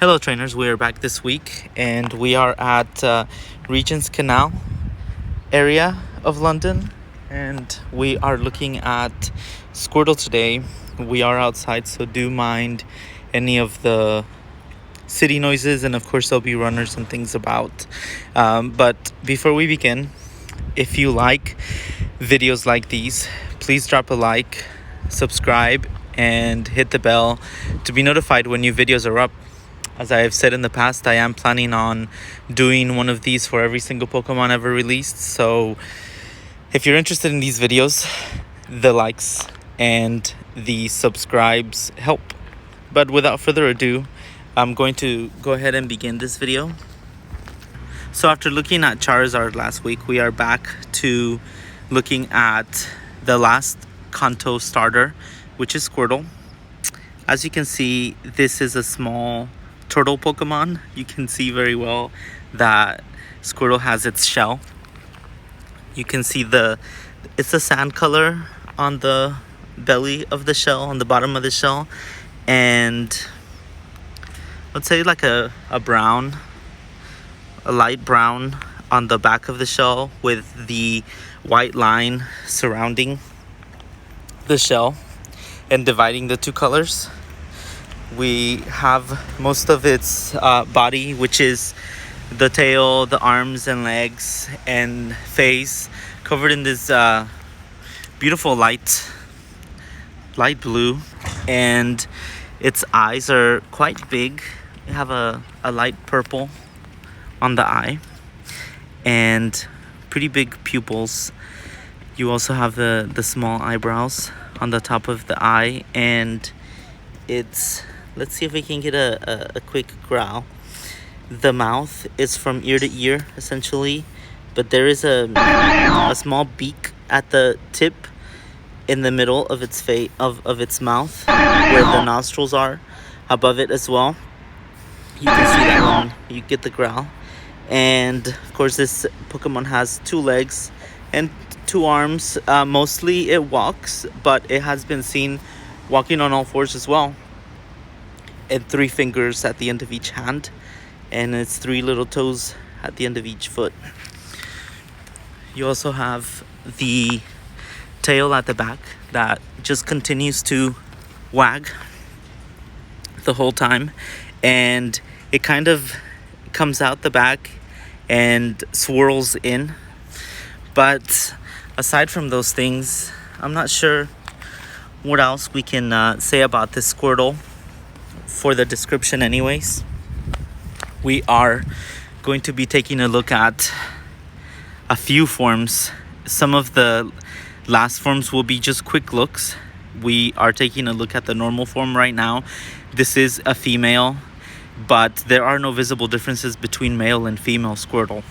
Hello trainers, we are back this week and we are at Regents Canal area of London and we are looking at Squirtle today. We are outside, so do mind any of the city noises, and of course there'll be runners and things about. But before we begin, if you like videos like these, please drop a like, subscribe, and hit the bell to be notified when new videos are up. As I have said in the past, I am planning on doing one of these for every single Pokemon ever released. So if you're interested in these videos, the likes and the subscribes help. But without further ado, I'm going to go ahead and begin this video. So after looking at Charizard last week, we are back to looking at the last Kanto starter, which is Squirtle. As you can see, this is a small turtle Pokemon. You can see very well that Squirtle has its shell. You can see it's a sand color on the belly of the shell, on the bottom of the shell, and let's say like a brown, a light brown on the back of the shell with the white line surrounding the shell and dividing the two colors. We have most of its body, which is the tail, the arms and legs and face, covered in this beautiful light blue, and its eyes are quite big. You have a light purple on the eye and pretty big pupils. You also have the small eyebrows on the top of the eye, and let's see if we can get a quick growl. The mouth is from ear to ear, essentially, but there is a small beak at the tip in the middle of its face, of its mouth, where the nostrils are above it as well. You can see that when you get the growl. And of course, this Pokemon has 2 legs and 2 arms. Mostly it walks, but it has been seen walking on all 4s as well, and 3 fingers at the end of each hand, and its 3 little toes at the end of each foot. You also have the tail at the back that just continues to wag the whole time, and it kind of comes out the back and swirls in. But aside from those things, I'm not sure what else we can say about this Squirtle for the description anyways. We are going to be taking a look at a few forms. Some of the last forms will be just quick looks. We are taking a look at the normal form right now. This is a female, but there are no visible differences between male and female Squirtle.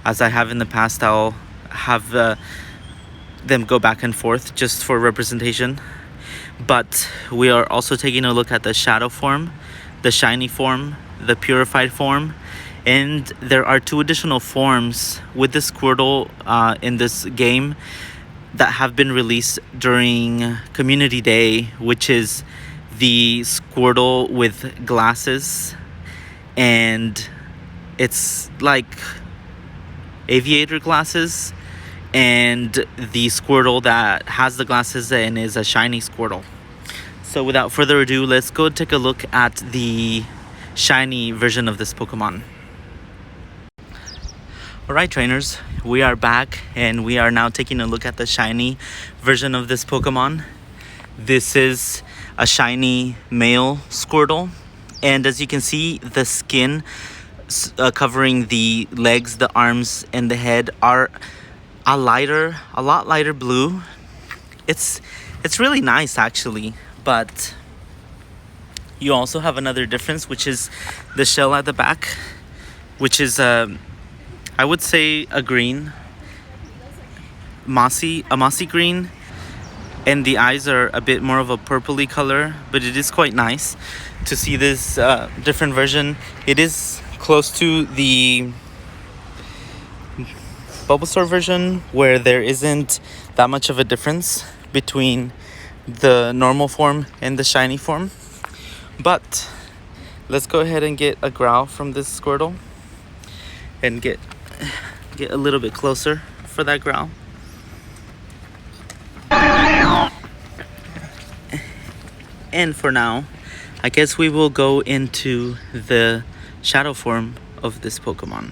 As I have in the past, I'll have them go back and forth just for representation. But we are also taking a look at the shadow form, the shiny form, the purified form, and there are 2 additional forms with the Squirtle in this game that have been released during Community Day, which is the Squirtle with glasses, and it's like aviator glasses, and the Squirtle that has the glasses and is a shiny Squirtle. So without further ado, let's go take a look at the shiny version of this Pokemon. Alright trainers, we are back and we are now taking a look at the shiny version of this Pokemon. This is a shiny male Squirtle, and as you can see, the skin covering the legs, the arms, and the head are a lot lighter blue. It's really nice actually, but you also have another difference, which is the shell at the back, which is I would say a green, mossy green, and the eyes are a bit more of a purpley color, but it is quite nice to see this different version. It is close to the Bulbasaur version, where there isn't that much of a difference between the normal form and the shiny form. But Let's go ahead and get a growl from this Squirtle and get a little bit closer for that growl. And for now, I guess we will go into the shadow form of this Pokemon.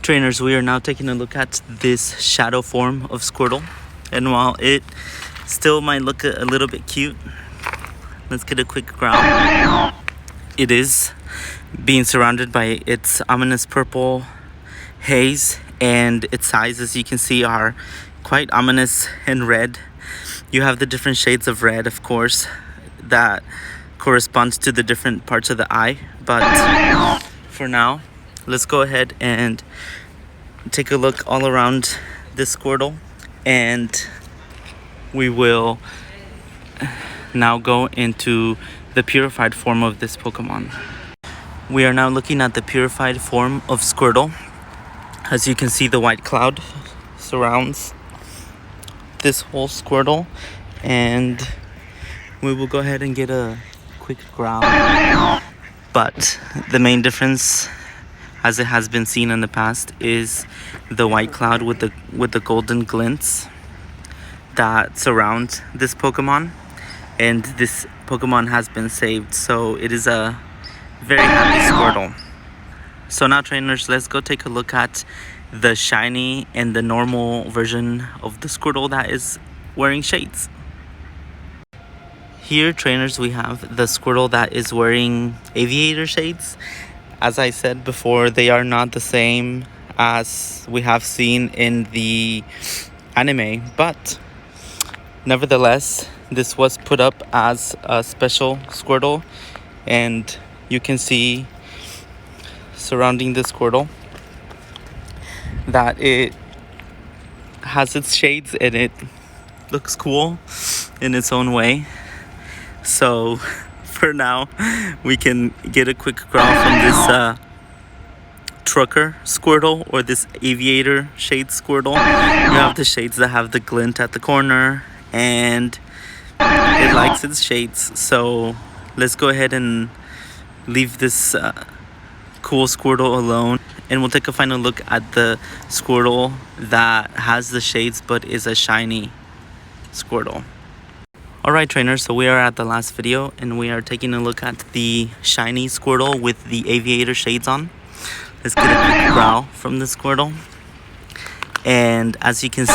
Trainers, we are now taking a look at this shadow form of Squirtle. And while it still might look a little bit cute, let's get a quick growl. It is being surrounded by its ominous purple haze, and its eyes, as you can see, are quite ominous and red. You have the different shades of red, of course, that corresponds to the different parts of the eye. But for now, let's go ahead and take a look all around this Squirtle, and we will now go into the purified form of this Pokemon. We are now looking at the purified form of Squirtle. As you can see, the white cloud surrounds this whole Squirtle, and we will go ahead and get a quick growl. But the main difference, as it has been seen in the past, is the white cloud with the golden glints that surround this Pokemon. And this Pokemon has been saved, so it is a very happy Squirtle. So now, trainers, let's go take a look at the shiny and the normal version of the Squirtle that is wearing shades. Here, trainers, we have the Squirtle that is wearing aviator shades. As I said before, they are not the same as we have seen in the anime, but nevertheless, this was put up as a special Squirtle, and you can see surrounding the Squirtle that it has its shades and it looks cool in its own way. So for now, we can get a quick growl from this trucker Squirtle, or this aviator shade Squirtle. You have the shades that have the glint at the corner, and it likes its shades. So let's go ahead and leave this cool Squirtle alone, and we'll take a final look at the Squirtle that has the shades but is a shiny Squirtle. Alright, trainers, so we are at the last video, and we are taking a look at the shiny Squirtle with the aviator shades on. Let's get a quick growl from the Squirtle. And as you can see,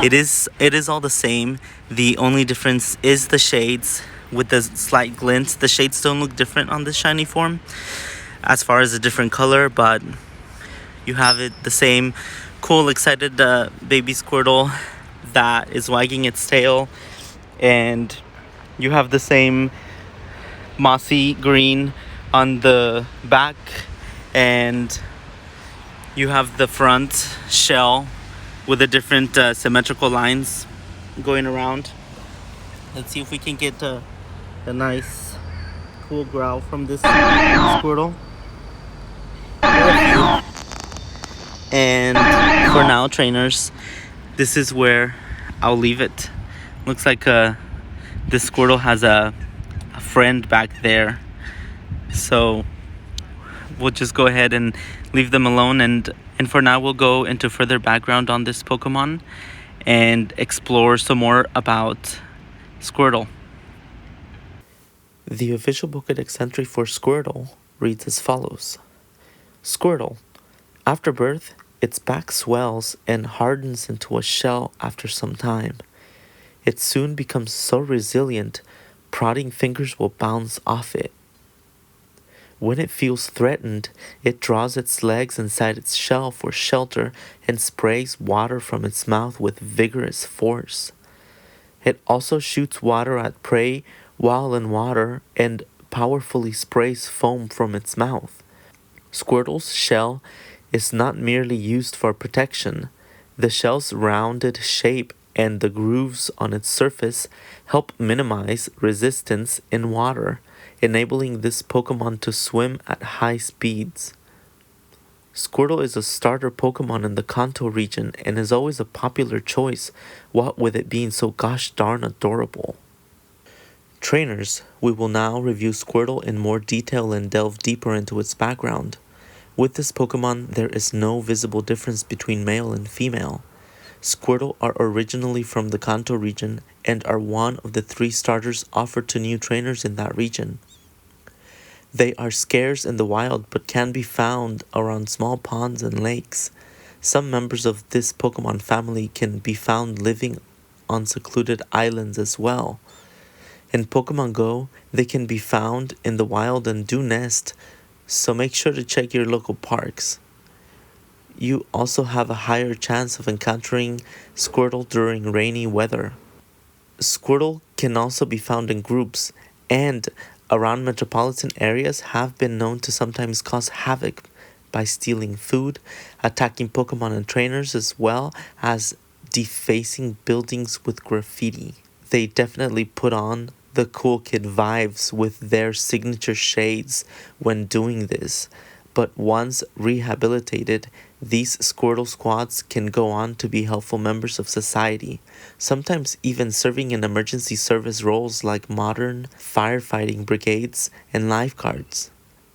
it is all the same. The only difference is the shades with the slight glint. The shades don't look different on the shiny form as far as a different color, but you have it the same cool, excited baby Squirtle that is wagging its tail, and you have the same mossy green on the back, and you have the front shell with the different symmetrical lines going around. Let's see if we can get a nice cool growl from this Squirtle. And for now, trainers, this is where I'll leave it. Looks like this Squirtle has a friend back there, so we'll just go ahead and leave them alone, and for now we'll go into further background on this Pokemon and explore some more about Squirtle. The official Pokédex entry for Squirtle reads as follows. Squirtle. After birth, its back swells and hardens into a shell after some time. It soon becomes so resilient, prodding fingers will bounce off it. When it feels threatened, it draws its legs inside its shell for shelter and sprays water from its mouth with vigorous force. It also shoots water at prey while in water and powerfully sprays foam from its mouth. Squirtle's shell is not merely used for protection. The shell's rounded shape and the grooves on its surface help minimize resistance in water, enabling this Pokemon to swim at high speeds. Squirtle is a starter Pokemon in the Kanto region and is always a popular choice, what with it being so gosh darn adorable. Trainers, we will now review Squirtle in more detail and delve deeper into its background. With this Pokemon, there is no visible difference between male and female. Squirtle are originally from the Kanto region and are one of the 3 starters offered to new trainers in that region. They are scarce in the wild but can be found around small ponds and lakes. Some members of this Pokemon family can be found living on secluded islands as well. In Pokemon Go, they can be found in the wild and do nest, so make sure to check your local parks. You also have a higher chance of encountering Squirtle during rainy weather. Squirtle can also be found in groups, and around metropolitan areas have been known to sometimes cause havoc by stealing food, attacking Pokemon and trainers, as well as defacing buildings with graffiti. They definitely put on the cool kid vibes with their signature shades when doing this, but once rehabilitated, these Squirtle squads can go on to be helpful members of society, sometimes even serving in emergency service roles like modern firefighting brigades and lifeguards.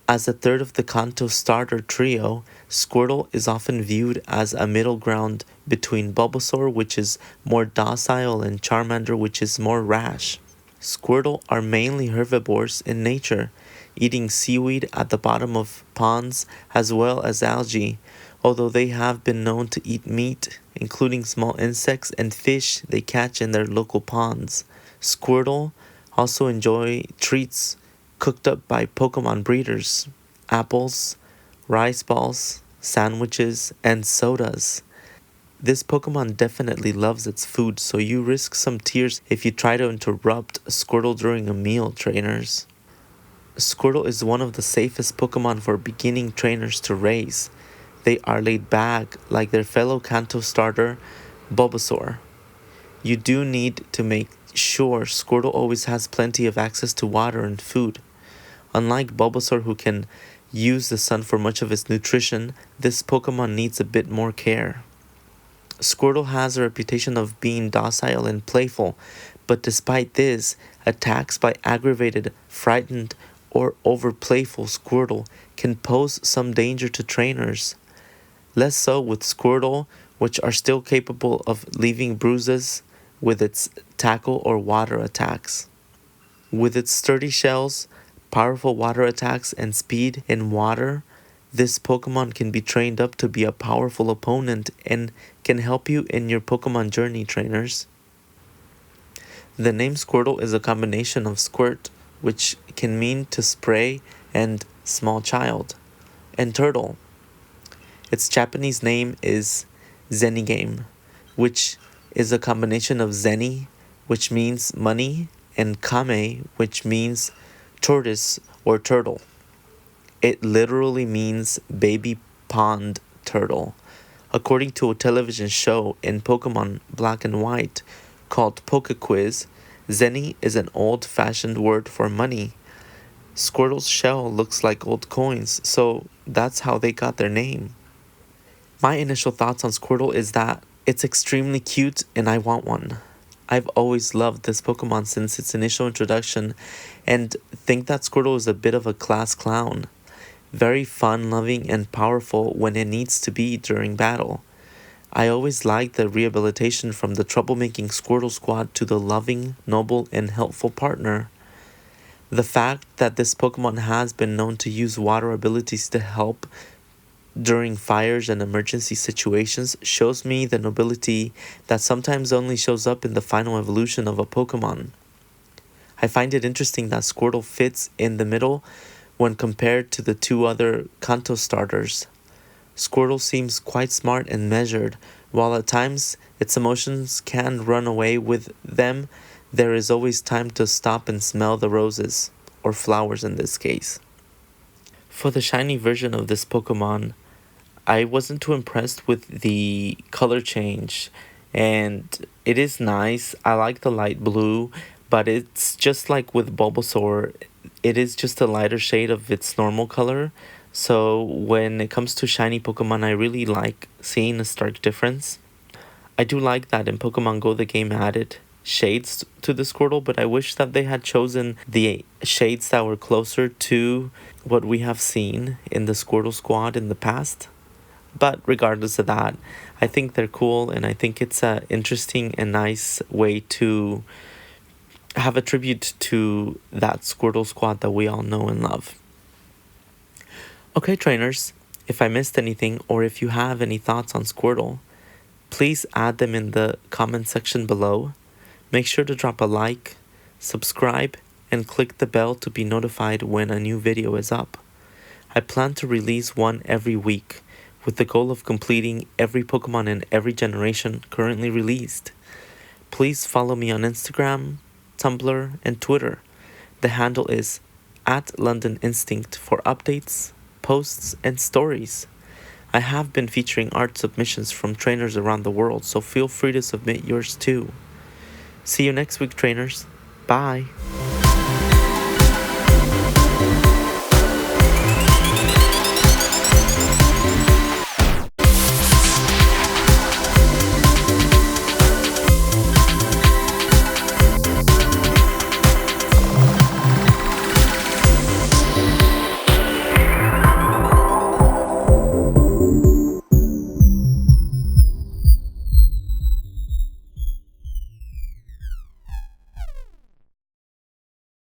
As a third of the Kanto starter trio, Squirtle is often viewed as a middle ground between Bulbasaur, which is more docile, and Charmander, which is more rash. Squirtle are mainly herbivores in nature, eating seaweed at the bottom of ponds as well as algae, although they have been known to eat meat, including small insects and fish they catch in their local ponds. Squirtle also enjoy treats cooked up by Pokemon breeders: apples, rice balls, sandwiches, and sodas. This Pokemon definitely loves its food, so you risk some tears if you try to interrupt Squirtle during a meal, trainers. Squirtle is one of the safest Pokemon for beginning trainers to raise. They are laid back like their fellow Kanto starter, Bulbasaur. You do need to make sure Squirtle always has plenty of access to water and food. Unlike Bulbasaur, who can use the sun for much of its nutrition, this Pokemon needs a bit more care. Squirtle has a reputation of being docile and playful, but despite this, attacks by aggravated, frightened, or over-playful Squirtle can pose some danger to trainers. Less so with Squirtle, which are still capable of leaving bruises with its tackle or water attacks. With its sturdy shells, powerful water attacks, and speed in water, this Pokemon can be trained up to be a powerful opponent and can help you in your Pokemon journey, trainers. The name Squirtle is a combination of squirt, which can mean to spray, and small child, and turtle. Its Japanese name is Zenigame, which is a combination of Zeni, which means money, and Kame, which means tortoise or turtle. It literally means baby pond turtle. According to a television show in Pokemon Black and White called Pokequiz, Zeni is an old-fashioned word for money. Squirtle's shell looks like old coins, so that's how they got their name. My initial thoughts on Squirtle is that it's extremely cute and I want one. I've always loved this Pokemon since its initial introduction and think that Squirtle is a bit of a class clown. Very fun, loving, and powerful when it needs to be during battle. I always liked the rehabilitation from the troublemaking Squirtle squad to the loving, noble, and helpful partner. The fact that this Pokemon has been known to use water abilities to help during fires and emergency situations shows me the nobility that sometimes only shows up in the final evolution of a Pokemon. I find it interesting that Squirtle fits in the middle when compared to the 2 other Kanto starters. Squirtle seems quite smart and measured, while at times its emotions can run away with them. There is always time to stop and smell the roses, or flowers in this case. For the shiny version of this Pokemon, I wasn't too impressed with the color change, and it is nice. I like the light blue, but it's just like with Bulbasaur, it is just a lighter shade of its normal color. So when it comes to shiny Pokemon, I really like seeing a stark difference. I do like that in Pokemon Go the game added shades to the Squirtle, but I wish that they had chosen the shades that were closer to what we have seen in the Squirtle squad in the past. But regardless of that, I think they're cool, and I think it's an interesting and nice way to have a tribute to that Squirtle squad that we all know and love. Okay, trainers, if I missed anything or if you have any thoughts on Squirtle, please add them in the comment section below. Make sure to drop a like, subscribe, and click the bell to be notified when a new video is up. I plan to release one every week, with the goal of completing every Pokemon in every generation currently released. Please follow me on Instagram, Tumblr, and Twitter. The handle is @LondonInstinct for updates, posts, and stories. I have been featuring art submissions from trainers around the world, so feel free to submit yours too. See you next week, trainers. Bye.